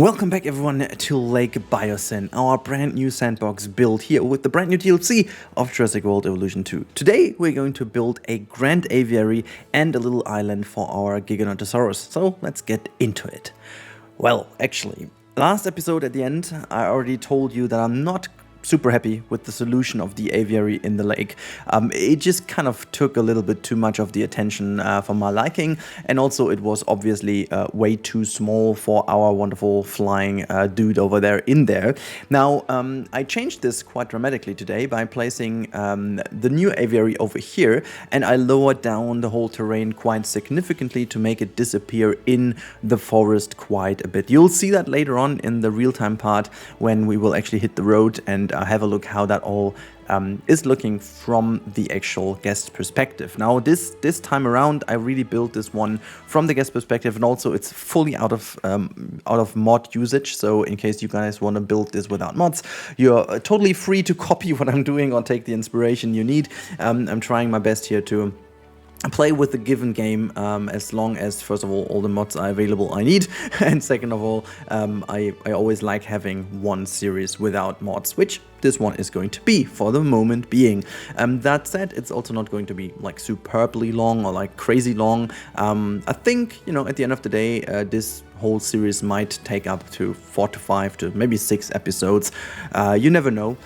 Welcome back everyone to Lake Biosyn, our brand new sandbox build here with the brand new DLC of Jurassic World Evolution 2. Today we're going to build a grand aviary and a little island for our Giganotosaurus, so let's get into it. Well, actually, last episode at the end I already told you that I'm not super happy with the solution of the aviary in the lake. It just kind of took a little bit too much of the attention for my liking, and also it was obviously way too small for our wonderful flying dude over there in there. Now I changed this quite dramatically today by placing the new aviary over here, and I lowered down the whole terrain quite significantly to make it disappear in the forest quite a bit. You'll see that later on in the real-time part when we will actually hit the road and have a look how that all is looking from the actual guest perspective. Now this time around I really built this one from the guest perspective, and also it's fully out of mod usage, so in case you guys want to build this without mods, you're totally free to copy what I'm doing or take the inspiration you need. I'm trying my best here to play with the given game as long as, first of all the mods are available I need, and second of all, I always like having one series without mods, which this one is going to be for the moment being. That said, it's also not going to be like superbly long or like crazy long. I think, you know, at the end of the day, this whole series might take up to 4 to 5 to maybe 6 episodes. You never know.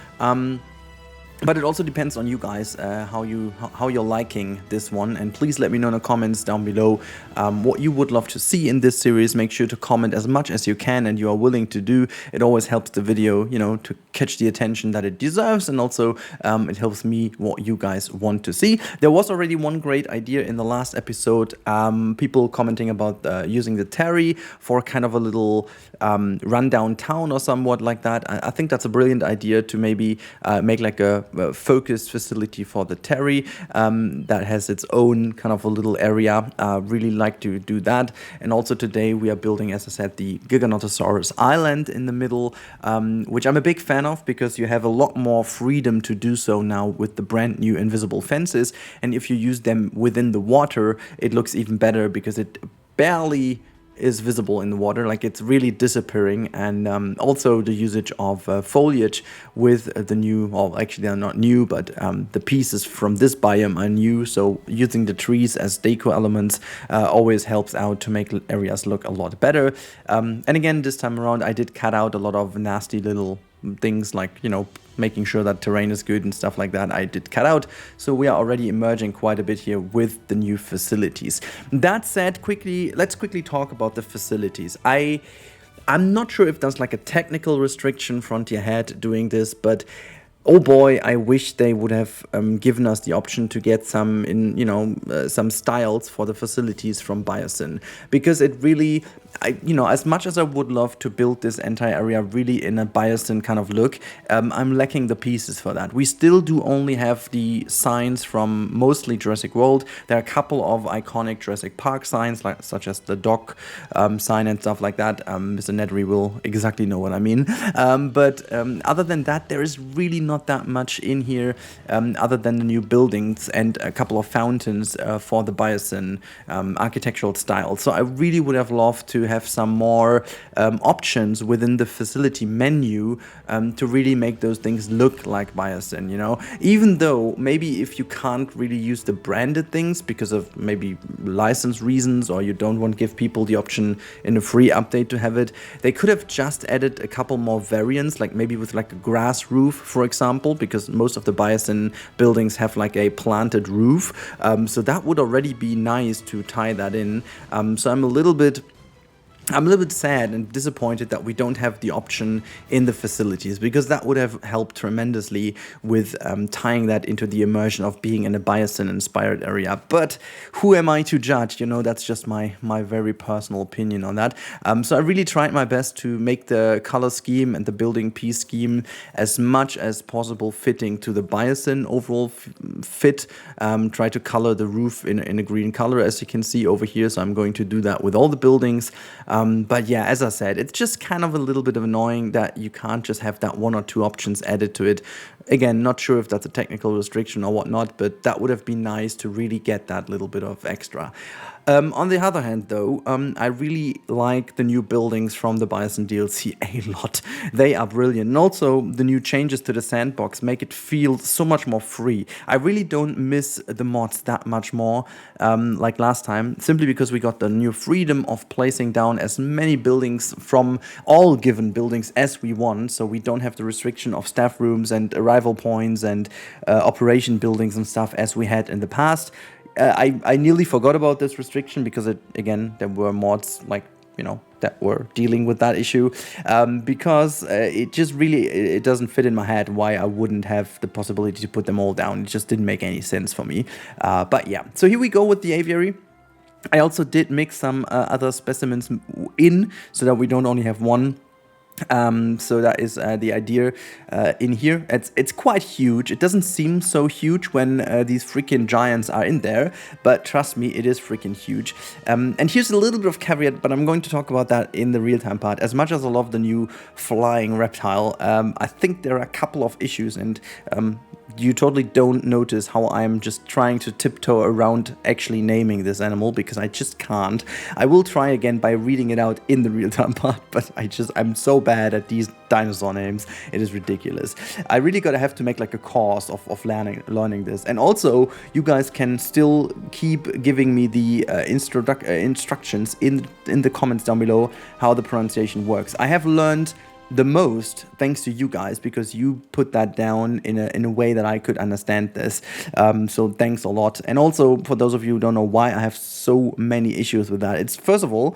But it also depends on you guys, how you're liking this one, and please let me know in the comments down below what you would love to see in this series. Make sure to comment as much as you can and you are willing to do. It always helps the video, you know, to catch the attention that it deserves, and also it helps me what you guys want to see. There was already one great idea in the last episode, people commenting about using the Terry for kind of a little rundown town or somewhat like that. I think that's a brilliant idea to maybe make like a focused facility for the Terry that has its own kind of a little area. Really like to do that. And also today we are building, as I said, the Giganotosaurus Island in the middle, which I'm a big fan of because you have a lot more freedom to do so now with the brand new invisible fences, and if you use them within the water it looks even better because it barely is visible in the water, like it's really disappearing. And also the usage of foliage with the new, well actually they're not new, but the pieces from this biome are new, so using the trees as deco elements always helps out to make areas look a lot better. And again, this time around I did cut out a lot of nasty little things, like, you know, making sure that terrain is good and stuff like that. I did cut out, so we are already emerging quite a bit here with the new facilities. That said, let's quickly talk about the facilities. I'm not sure if there's like a technical restriction Frontier had doing this, but oh boy, I wish they would have given us the option to get some, some styles for the facilities from Biosyn, because it really, as much as I would love to build this entire area really in a Biosyn kind of look, I'm lacking the pieces for that. We still do only have the signs from mostly Jurassic World. There are a couple of iconic Jurassic Park signs, such as the dock sign and stuff like that. Mr. Nedry will exactly know what I mean. But other than that, there is really not that much in here, other than the new buildings and a couple of fountains for the Biosyn architectural style. So I really would have loved to have some more options within the facility menu to really make those things look like Biosyn, you know? Even though maybe if you can't really use the branded things because of maybe license reasons, or you don't want to give people the option in a free update to have it, they could have just added a couple more variants, like maybe with like a grass roof, for example, because most of the Biosyn buildings have like a planted roof. So that would already be nice to tie that in. So I'm a little bit sad and disappointed that we don't have the option in the facilities, because that would have helped tremendously with tying that into the immersion of being in a Biosyn inspired area. But who am I to judge? You know, that's just my very personal opinion on that. So I really tried my best to make the color scheme and the building piece scheme as much as possible fitting to the Biosyn overall fit. Try to color the roof in a green color, as you can see over here. So I'm going to do that with all the buildings. But yeah, as I said, it's just kind of a little bit of annoying that you can't just have that 1 or 2 options added to it. Again, not sure if that's a technical restriction or whatnot, but that would have been nice to really get that little bit of extra. On the other hand, though, I really like the new buildings from the Biosyn DLC a lot. They are brilliant. And also, the new changes to the sandbox make it feel so much more free. I really don't miss the mods that much more like last time, simply because we got the new freedom of placing down as many buildings from all given buildings as we want. So we don't have the restriction of staff rooms and arrival points and operation buildings and stuff as we had in the past. I nearly forgot about this restriction because there were mods like, that were dealing with that issue, because it just really, it doesn't fit in my head why I wouldn't have the possibility to put them all down. It just didn't make any sense for me. But yeah, so here we go with the aviary. I also did mix some other specimens in so that we don't only have one. So that is the idea in here. It's quite huge. It doesn't seem so huge when these freaking giants are in there, but trust me, it is freaking huge. And here's a little bit of caveat, but I'm going to talk about that in the real-time part. As much as I love the new flying reptile, I think there are a couple of issues, and you totally don't notice how I'm just trying to tiptoe around actually naming this animal, because I just can't. I will try again by reading it out in the real-time part, but I'm so bad at these dinosaur names. It is ridiculous. I really gotta have to make like a course of learning this. And also, you guys can still keep giving me the instructions in the comments down below how the pronunciation works. I have learned the most thanks to you guys, because you put that down in a way that I could understand this. So thanks a lot. And also, for those of you who don't know why I have so many issues with that, it's first of all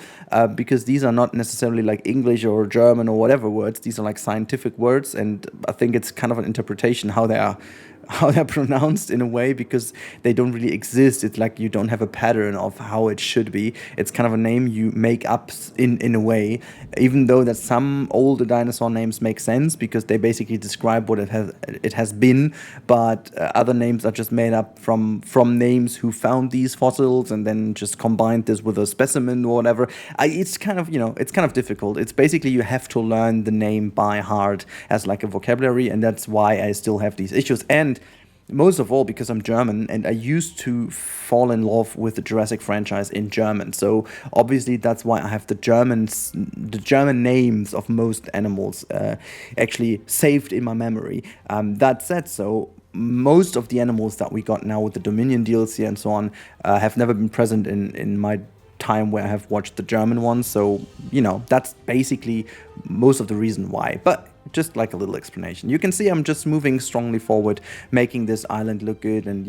because these are not necessarily like English or German or whatever words. These are like scientific words, and I think it's kind of an interpretation how they're pronounced in a way, because they don't really exist. It's like you don't have a pattern of how it should be. It's kind of a name you make up in a way, even though that some older dinosaur names make sense because they basically describe what it has been, but other names are just made up from names who found these fossils and then just combined this with a specimen or whatever. It's kind of difficult. It's basically you have to learn the name by heart as like a vocabulary, and that's why I still have these issues. And most of all because I'm German, and I used to fall in love with the Jurassic franchise in German. So obviously that's why I have the German names of most animals actually saved in my memory. That said, so most of the animals that we got now with the Dominion DLC and so on have never been present in my time where I have watched the German ones. So, that's basically most of the reason why. But just like a little explanation. You can see I'm just moving strongly forward, making this island look good, and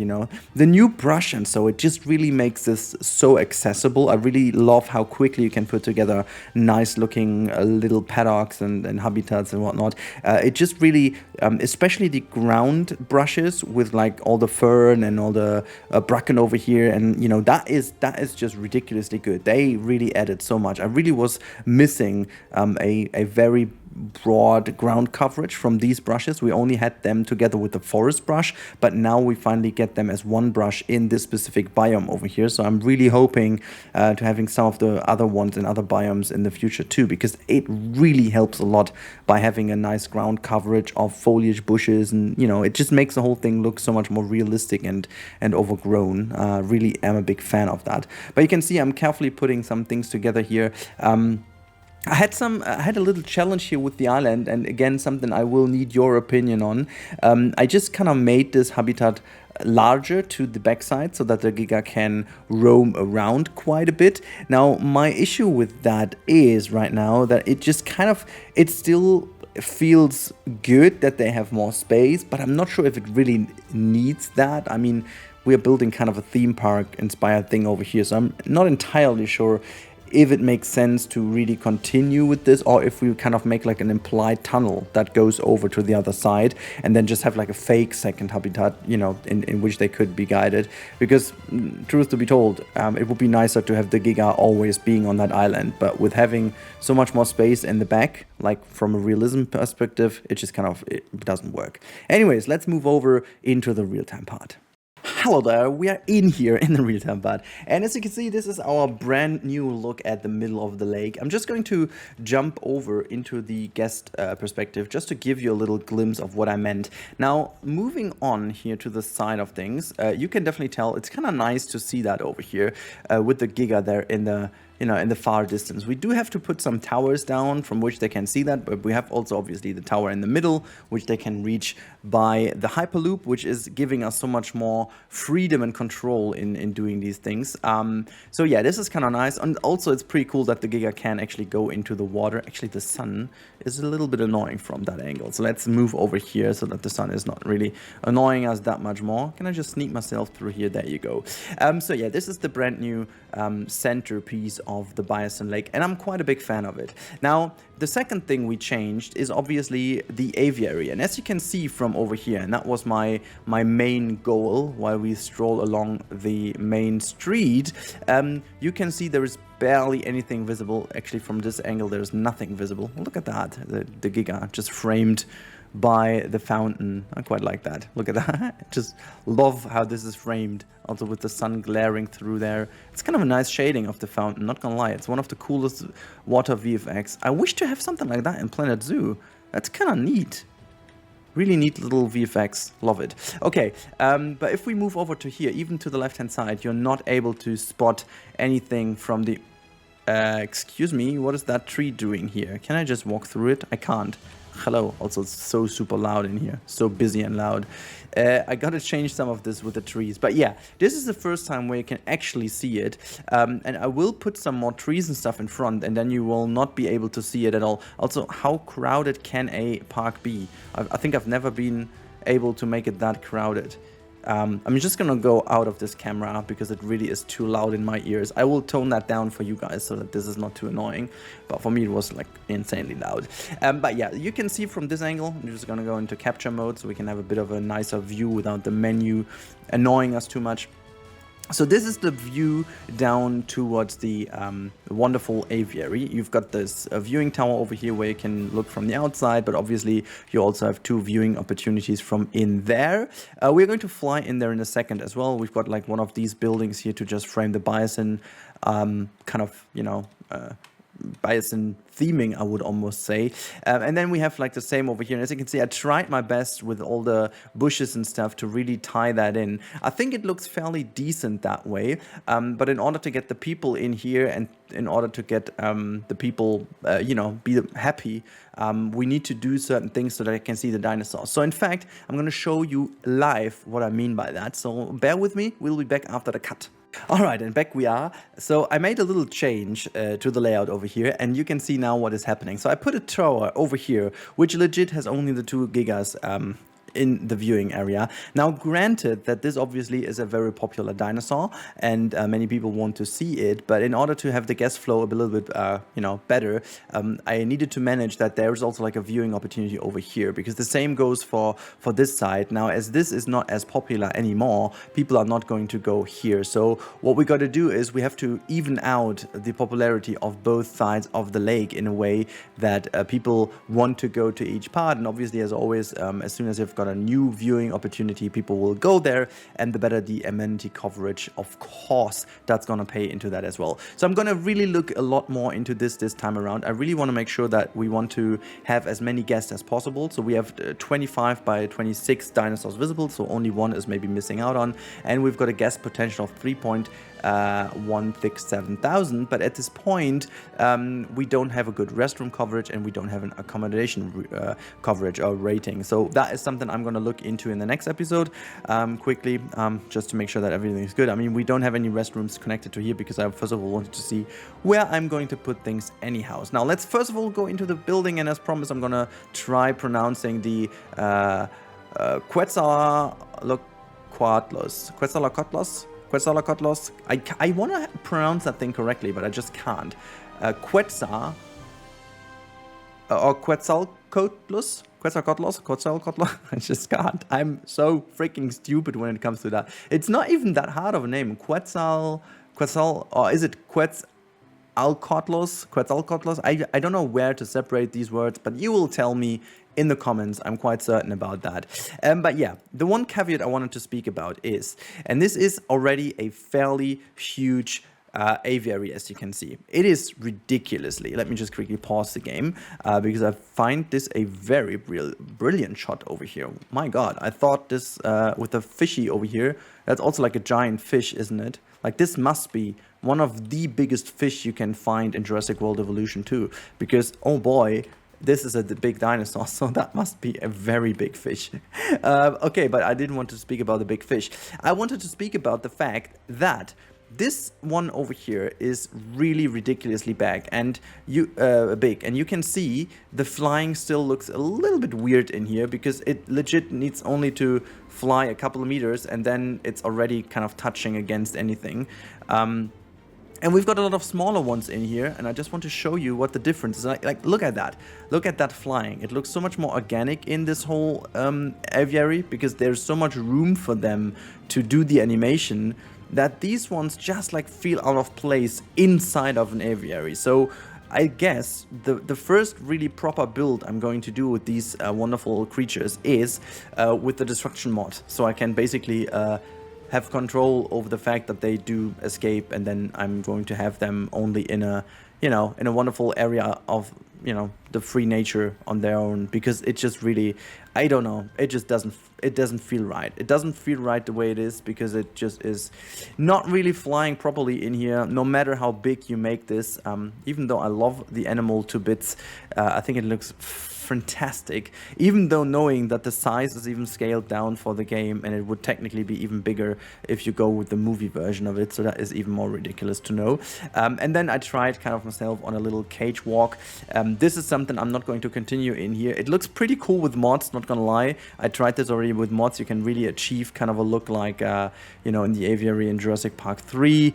the new brush, and so it just really makes this so accessible. I really love how quickly you can put together nice looking little paddocks and habitats and whatnot. It just really, especially the ground brushes with like all the fern and all the bracken over here, and that is just ridiculously good. They really added so much. I really was missing a very broad ground coverage from these brushes. We only had them together with the forest brush, but now we finally get them as one brush in this specific biome over here. So I'm really hoping to having some of the other ones in other biomes in the future too, because it really helps a lot by having a nice ground coverage of foliage, bushes, and it just makes the whole thing look so much more realistic and overgrown. Really am a big fan of that. But you can see I'm carefully putting some things together here. I had a little challenge here with the island, and again, something I will need your opinion on. I just kind of made this habitat larger to the backside so that the Giga can roam around quite a bit. Now, my issue with that is right now that it just it still feels good that they have more space, but I'm not sure if it really needs that. I mean, we're building kind of a theme park inspired thing over here, so I'm not entirely sure if it makes sense to really continue with this, or if we kind of make like an implied tunnel that goes over to the other side and then just have like a fake second habitat, in which they could be guided. Because truth to be told, it would be nicer to have the Giga always being on that island, but with having so much more space in the back, like from a realism perspective, it just it doesn't work. Anyways, let's move over into the real-time part. Hello there, we are in here in the real-time bot, and as you can see, this is our brand new look at the middle of the lake. I'm just going to jump over into the guest perspective just to give you a little glimpse of what I meant. Now, moving on here to the side of things, you can definitely tell it's kind of nice to see that over here with the GIGA there in the in the far distance. We do have to put some towers down from which they can see that, but we have also obviously the tower in the middle, which they can reach by the Hyperloop, which is giving us so much more freedom and control in doing these things. So yeah, this is kind of nice. And also it's pretty cool that the GIGA can actually go into the water. Actually, the sun is a little bit annoying from that angle. So let's move over here so that the sun is not really annoying us that much more. Can I just sneak myself through here? There you go. So yeah, this is the brand new centerpiece of the Biosyn lake, and I'm quite a big fan of it. Now, the second thing we changed is obviously the aviary, and as you can see from over here, and that was my main goal while we stroll along the main street, you can see there is barely anything visible. Actually, from this angle, there's nothing visible. Look at that, the GIGA just framed by the fountain. I quite like that. Look at that. Just love how this is framed, also with the sun glaring through there. It's kind of a nice shading of the fountain, not gonna lie. It's one of the coolest water VFX. I wish to have something like that in Planet Zoo. That's kind of neat. Really neat little VFX. Love it. Okay, but if we move over to here, even to the left-hand side, you're not able to spot anything from the... excuse me, what is that tree doing here? Can I just walk through it? I can't. Hello. Also, it's so super loud in here. So busy and loud. I gotta change some of this with the trees. But yeah, this is the first time where you can actually see it. And I will put some more trees and stuff in front, and then you will not be able to see it at all. Also, how crowded can a park be? I think I've never been able to make it that crowded. I'm just gonna go out of this camera because it really is too loud in my ears. I will tone that down for you guys so that this is not too annoying, but for me it was like insanely loud. But yeah, you can see from this angle. I'm just gonna go into capture mode so we can have a bit of a nicer view without the menu annoying us too much. So this is the view down towards the wonderful aviary. You've got this viewing tower over here where you can look from the outside, but obviously you also have two viewing opportunities from in there. We're going to fly in there in a second as well. We've got like one of these buildings here to just frame the Biosyn kind of, you know, Biosyn theming, I would almost say. And then we have like the same over here. And as you can see, I tried my best with all the bushes and stuff to really tie that in. I think it looks fairly decent that way. But in order to get the people in here and in order to get the people, you know, be happy, we need to do certain things so that I can see the dinosaurs. So in fact, I'm going to show you live what I mean by that. So bear with me. We'll be back after the cut. Alright, and back we are. So I made a little change to the layout over here, and you can see now what is happening. So I put a tower over here, which legit has only the 2 gigas in the viewing area. Now, granted that this obviously is a very popular dinosaur and many people want to see it, but in order to have the guest flow a little bit, you know, better, I needed to manage that there is also like a viewing opportunity over here, because the same goes for this side. Now, as this is not as popular anymore, people are not going to go here. So what we got to do is we have to even out the popularity of both sides of the lake in a way that people want to go to each part. And obviously, as always, as soon as you've got a new viewing opportunity, people will go there, and the better the amenity coverage, of course, that's gonna pay into that as well. So I'm gonna really look a lot more into this time around. I really want to make sure that we want to have as many guests as possible. So we have 25 by 26 dinosaurs visible, so only one is maybe missing out on, and we've got a guest potential of 3.167,000, but at this point we don't have a good restroom coverage and we don't have an accommodation coverage or rating. So that is something I'm going to look into in the next episode quickly, just to make sure that everything is good. I mean, we don't have any restrooms connected to here because I first of all wanted to see where I'm going to put things anyhow. Now let's first of all go into the building, and as promised, I'm going to try pronouncing the Quetzalcoatlus. I want to pronounce that thing correctly, but I just can't. Quetzal or Quetzalcoatlus. I just can't. I'm so freaking stupid when it comes to that. It's not even that hard of a name. Quetzal, or is it Quetzalcoatlus? I don't know where to separate these words, but you will tell me in the comments. I'm quite certain about that. But yeah, the one caveat I wanted to speak about is, and this is already a fairly huge aviary, as you can see. It is ridiculously, let me just quickly pause the game, because I find this a very brilliant shot over here. My god, I thought this, with the fishy over here, that's also like a giant fish, isn't it? Like, this must be one of the biggest fish you can find in Jurassic World Evolution 2, because, oh boy, this is a big dinosaur, so that must be a very big fish. Okay, but I didn't want to speak about the big fish. I wanted to speak about the fact that this one over here is really ridiculously big, and you can see the flying still looks a little bit weird in here, because it legit needs only to fly a couple of meters and then it's already kind of touching against anything. And we've got a lot of smaller ones in here, and I just want to show you what the difference is. Like, look at that. Look at that flying. It looks so much more organic in this whole aviary, because there's so much room for them to do the animation, that these ones just like feel out of place inside of an aviary. So I guess the first really proper build I'm going to do with these wonderful creatures is with the destruction mod. So I can basically have control over the fact that they do escape, and then I'm going to have them only in a, you know, in a wonderful area of, you know, the free nature on their own, because it just really, I don't know, it just doesn't feel right. It doesn't feel right the way it is, because it just is not really flying properly in here, no matter how big you make this. Even though I love the animal to bits, I think it looks fantastic, even though knowing that the size is even scaled down for the game, and it would technically be even bigger if you go with the movie version of it, so that is even more ridiculous to know. And then I tried kind of myself on a little cage walk. This is something I'm not going to continue in here. It looks pretty cool with mods, not gonna lie. I tried this already with mods. You can really achieve kind of a look like, you know, in the aviary in Jurassic Park 3,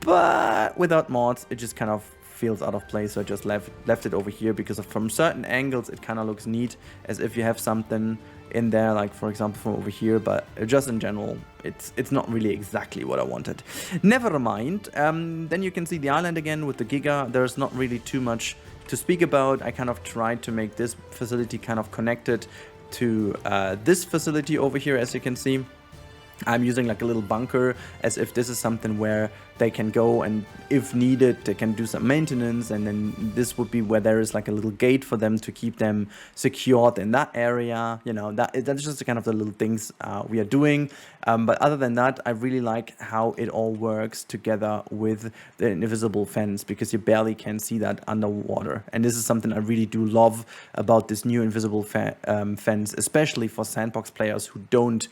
but without mods, it just kind of feels out of place. So I just left it over here, because from certain angles it kind of looks neat, as if you have something in there, like for example from over here, but just in general it's not really exactly what I wanted. Never mind. Then you can see the island again with the GIGA. There's not really too much to speak about. I kind of tried to make this facility kind of connected to this facility over here. As you can see, I'm using like a little bunker, as if this is something where they can go, and if needed they can do some maintenance, and then this would be where there is like a little gate for them to keep them secured in that area. You know, that's just kind of the little things we are doing. But other than that, I really like how it all works together with the invisible fence, because you barely can see that underwater. And this is something I really do love about this new invisible fence, especially for Sandbox players who don't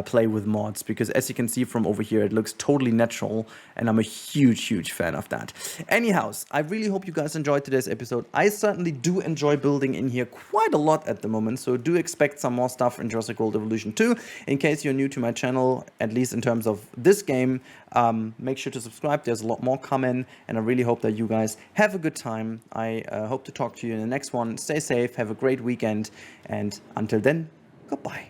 play with mods, because as you can see from over here, it looks totally natural, and I'm a huge fan of that. Anyhows, I really hope you guys enjoyed today's episode. I certainly do enjoy building in here quite a lot at the moment, so do expect some more stuff in Jurassic World Evolution 2. In case you're new to my channel, at least in terms of this game, make sure to subscribe. There's a lot more coming, and I really hope that you guys have a good time. I hope to talk to you in the next one. Stay safe, have a great weekend, and until then, goodbye.